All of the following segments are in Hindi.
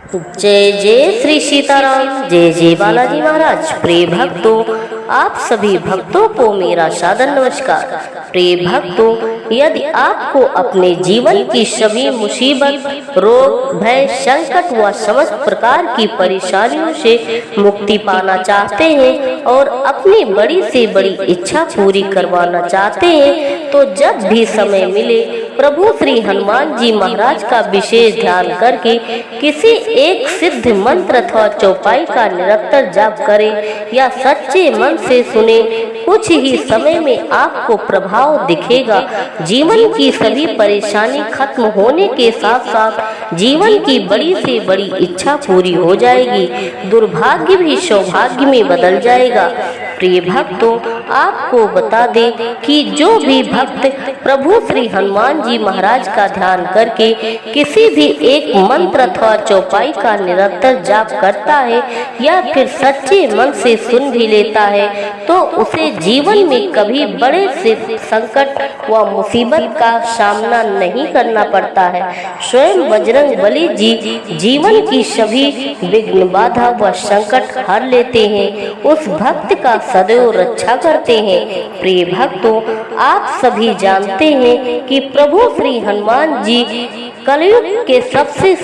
जय जय श्री सीताराम, जय जय बालाजी महाराज। प्रिय भक्तों, आप सभी भक्तों को मेरा सादर नमस्कार। प्रिय भक्तों, यदि आपको अपने जीवन की सभी मुसीबत, रोग, भय, संकट व समस्त प्रकार की परेशानियों से मुक्ति पाना चाहते हैं और अपनी बड़ी से बड़ी इच्छा पूरी करवाना चाहते हैं, तो जब भी समय मिले प्रभु श्री हनुमान जी महाराज का विशेष ध्यान करके किसी एक सिद्ध मंत्र अथवा चौपाई का निरंतर जाप करें या सच्चे मन से सुने। कुछ ही समय में आपको प्रभाव दिखेगा। जीवन की सभी परेशानी खत्म होने के साथ साथ जीवन की बड़ी से बड़ी इच्छा पूरी हो जाएगी। दुर्भाग्य भी सौभाग्य में बदल जाएगा। प्रिय भक्तों, आपको बता दें कि जो भी भक्त प्रभु श्री हनुमान जी महाराज का ध्यान करके किसी भी एक मंत्र अथवा चौपाई का निरंतर जाप करता है या फिर सच्चे मन से सुन भी लेता है, तो उसे जीवन में कभी बड़े से संकट व मुसीबत का सामना नहीं करना पड़ता है। स्वयं बजरंग बली जी जीवन की सभी विघ्न, बाधा व संकट हर लेते हैं। उस भक्त का सदैव रक्षा करते हैं। प्रिय भक्तों, आप सभी जानते हैं कि प्रभु श्री हनुमान जी कलयुग के सबसे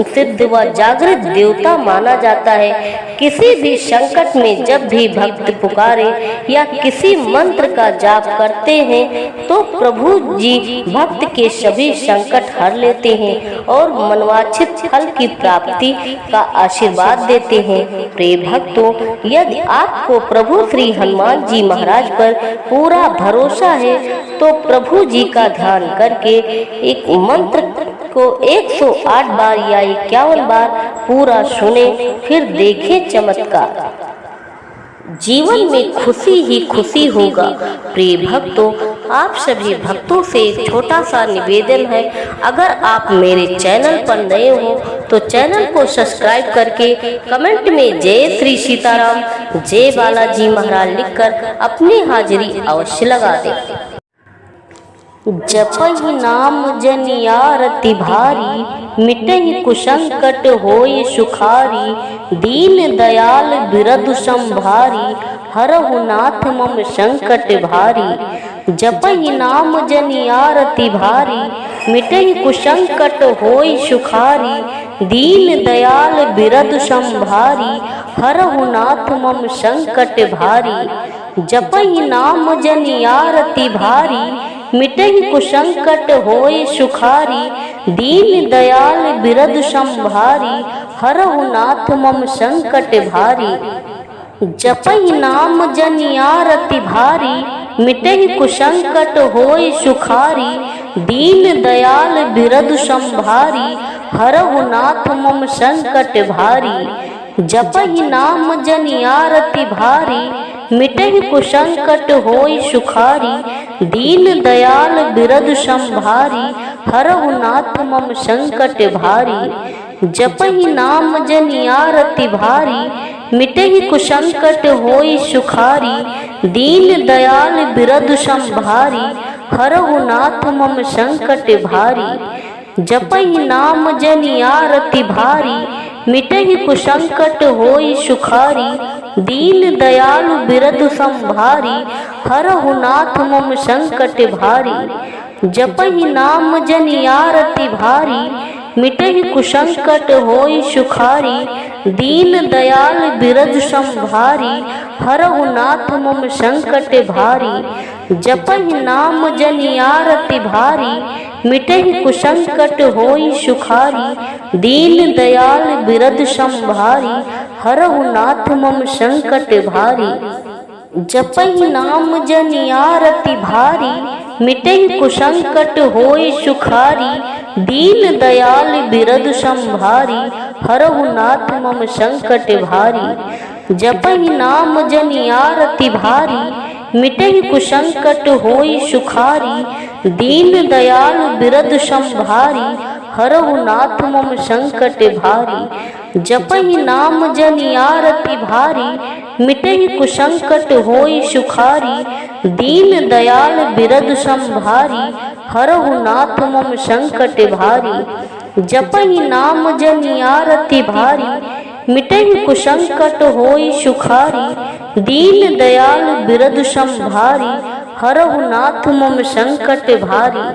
सिद्ध व जागृत देवता माना जाता है। किसी भी संकट में जब भी भक्त पुकारे या किसी मंत्र का जाप करते हैं तो प्रभु जी भक्त के सभी संकट हर लेते हैं और मनवांछित फल की प्राप्ति का आशीर्वाद देते हैं। प्रिय भक्तों, यदि आपको प्रभु श्री हनुमान जी महाराज पर पूरा भरोसा है तो प्रभु जी का ध्यान करके एक मंत्र को 108 बार या 51 बार पूरा सुने, फिर देखें चमत्कार। जीवन में खुशी ही खुशी होगा। प्रिय भक्तों, आप सभी भक्तों से एक छोटा सा निवेदन है, अगर आप मेरे चैनल पर नए हो तो चैनल को सब्सक्राइब करके कमेंट में जय श्री सीताराम, जय बालाजी महाराज लिखकर अपनी हाजिरी अवश्य लगा दें। जपहि नाम जनियारति भारी, मिटहि कुसंकट होय सुखारी। दीन दयाल बिरधु संभारी, हरहु नाथ मम संकट भारी। जपहि नाम जनियारति भारी, मिटहि कुसंकट होय सुखारी। दीन दयाल बिरधु संभारी, हरहु नाथ मम संकट भारी। जपहि नाम जनियारति भारी, मिटहि कुसंकट होय सुखारी। दीन दयाल बिरधु संभारी, हरहु नाथ मम संकट भारी। जपहि नाम जनियारति भारी, मिटहि कुसंकट होय सुखारी। दीन दयाल बिरधु संभारी, हरहु नाथ मम संकट भारी। जपहि नाम जनियारति भारी, मिटहि कुसंकट होय सुखारी। दीन दयाल बिरधु संभारी, हरहु नाथ मम संकट भारी। जपहि नाम जनियारति भारी, मिटहि कुसंकट होय सुखारी। दीन दयाल बिरधु संभारी, हरहु नाथ मम संकट भारी। जपहि नाम जनियारति भारी, मिटहि कुसंकट होय सुखारी। दीन दयाल बिरधु संभारी, हरहु नाथ मम संकट भारी। जपहि नाम जनियारति भारी, मिटहि कुसंकट होय सुखारी। दीन दयाल बिरधु संभारी, हरहु नाथ मम संकट भारी। जपहि नाम जनियारति भारी, मिटहि कुसंकट होय सुखारी। दीन दयाल बिरधु संभारी, हरहु नाथ मम संकट भारी। जपहि नाम जनियारति भारी, मिटहि कुसंकट होय सुखारी। दीन दयाल बिरधु संभारी, हरहु नाथ मम संकट भारी। जपहि नाम जनियारति भारी, मिटहि कुसंकट होय सुखारी। दीन दयाल बिरधु संभारी, हरहु नाथ मम संकट भारी। जपहि नाम जनियारति भारी, मिटहि कुसंकट होय सुखारी। दीन दयाल बिरधु संभारी, हरहु नाथ मम संकट भारी। जपहि नाम जनि आरती भारी मिटहि कुसंकट होई सुखारी। दीन दयाल बिरद संभारी हरहु नाथ मम संकट भारी।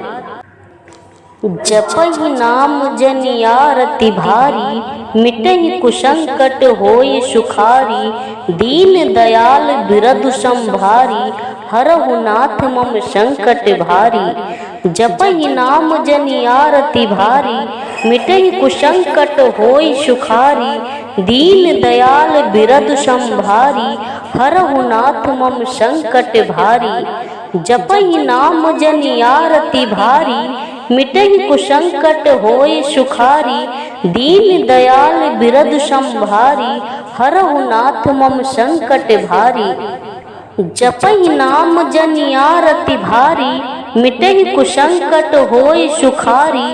जपहि नाम जनि आरती भारी मिटहि कुसंकट होई सुखारी। दीन दयाल बिरद संभारी हरहु नाथ मम संकट भारी। जपहि नाम जनि आरती भारी मिटहि कुसंकट होई सुखारी। दीन दयाल बिरद संभारी हरहु नाथ मम संकट भारी। जपहि नाम जनि आरती भारी मिटहि कुसंकट होई सुखारी। दीन दयाल बिरद संभारी हरहु नाथ मम संकट भारी। जपहि नाम जनि आरती भारी मिटहि कुसंकट होई सुखारी।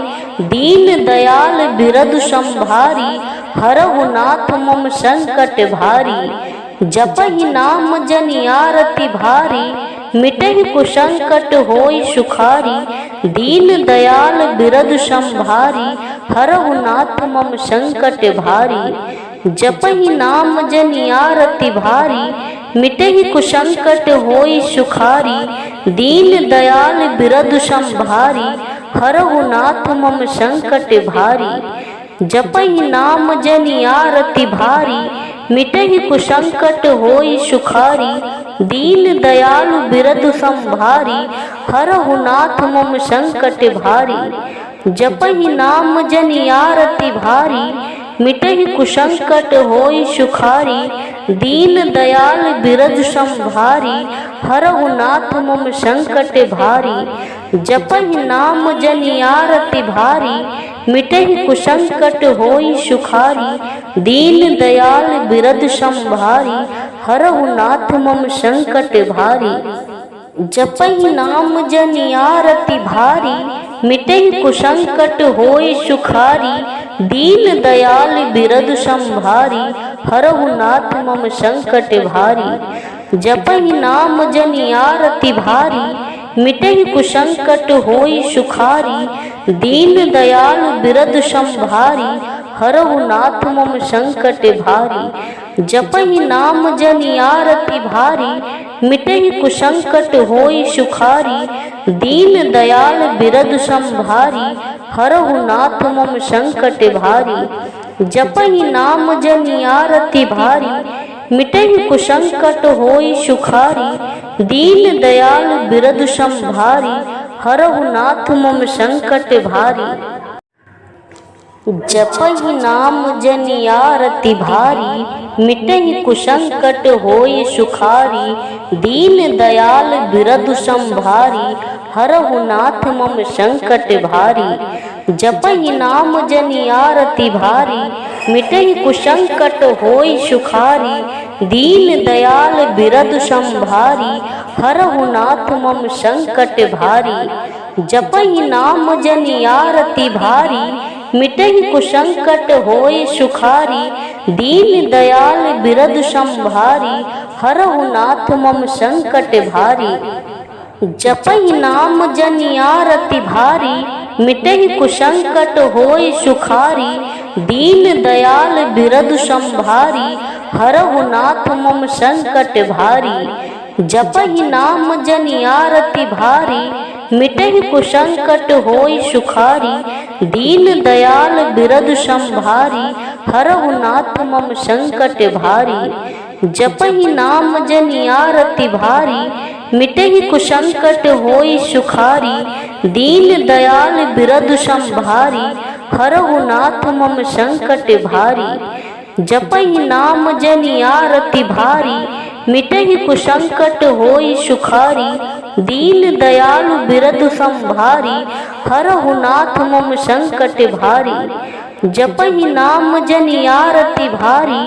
दीन दयाल बिरद संभारी हरहु नाथ मम संकट भारी। जपहि नाम जनि आरती भारी मिटहि कुसंकट होई सुखारी। दीन दयाल बिरद संभारी हरहु नाथ मम संकट भारी। जपहि नाम जनि आरती भारी मिटहि कुसंकट होई सुखारी। दीन दयाल बिरद संभारी हरहु नाथ मम संकट भारी। जपहि नाम जनि आरती भारी मिटहि कुसंकट होई सुखारी। दीन दयाल बिरद संभारी हरहु नाथ मम संकट भारी। जपहि नाम जनि आरती भारी मिटहि कुसंकट होई सुखारी। दीन दयाल बिरद संभारी हरहु नाथ मम संकट भारी। जपहि नाम जनि आरती भारी मिटहि कुसंकट होई सुखारी। दीन दयाल बिरद संभारी हरहु नाथ मम संकट भारी। जपहि नाम जनि आरती भारी मिटहि कुसंकट होई सुखारी। दीन दयाल बिरद संभारी हरहु नाथ मम संकट भारी। जपहि नाम जनि आरती भारी मिटहि कुसंकट होई सुखारी। दीन दयाल बिरद संभारी हरहु नाथ मम संकट भारी। जपहि नाम जनि आरती भारी मिटहि कुसंकट होई सुखारी। दीन दयाल बिरद संभारी हरहु नाथ मम संकट भारी। जपहि नाम जनि आरती भारी मिटहि कुसंकट होई सुखारी। दीन दयाल बिरद संभारी हरहु नाथ मम संकट भारी। जपहि नाम जनि आरती भारी मिटहि कुसंकट होई सुखारी। दीन दयाल बिरद संभारी हरहु नाथ मम संकट भारी। जपहि नाम जनि आरती भारी मिटहि कुसंकट होई सुखारी। दीन दयाल बिरद संभारी हरहु नाथ मम संकट भारी। जपहि नाम जनि आरती भारी मिटहि कुसंकट होई सुखारी। दीन दयाल बिरद संभारी हरहु नाथ मम संकट भारी। जपहि नाम जनि आरती भारी मिटहि कुसंकट होई सुखारी। दीन दयाल बिरद संभारी हरहु नाथ मम संकट भारी। जपहि नाम जनि आरती भारी मिटहि कुसंकट होई सुखारी। दीन दयाल बिरद संभारी हरहु नाथ मम संकट भारी। जपहि नाम जनि आरती भारी मिटहि कुसंकट होई सुखारी। दीन दयाल बिरद संभारी हरहु नाथ मम संकट भारी। जपहि नाम जनि आरती भारी मिटहि कुसंकट होई सुखारी। दीन दयाल बिरद संभारी हरहु नाथ मम संकट भारी। जपहि नाम जनि आरती भारी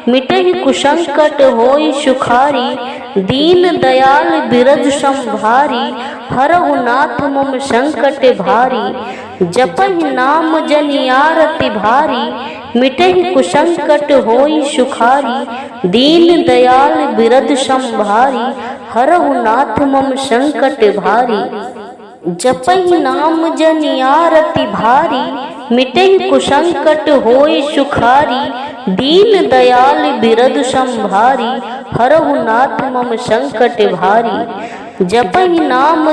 मिटहि कुसंकट होई सुखारी। दीन दयाल बिरद संभारी हरहु नाथ मम संकट भारी। जपहि नाम जनि आरती भारी मिटहि कुसंकट होई सुखारी। दीन दयाल बिरद संभारी हरहु नाथ मम संकट भारी। जपहि नाम जनियारति भारी, मिटहि कुसंकट होय सुखारी, दीन दयाल बिरद संभारी, हरहु नाथ मम संकट भारी। जपहि नाम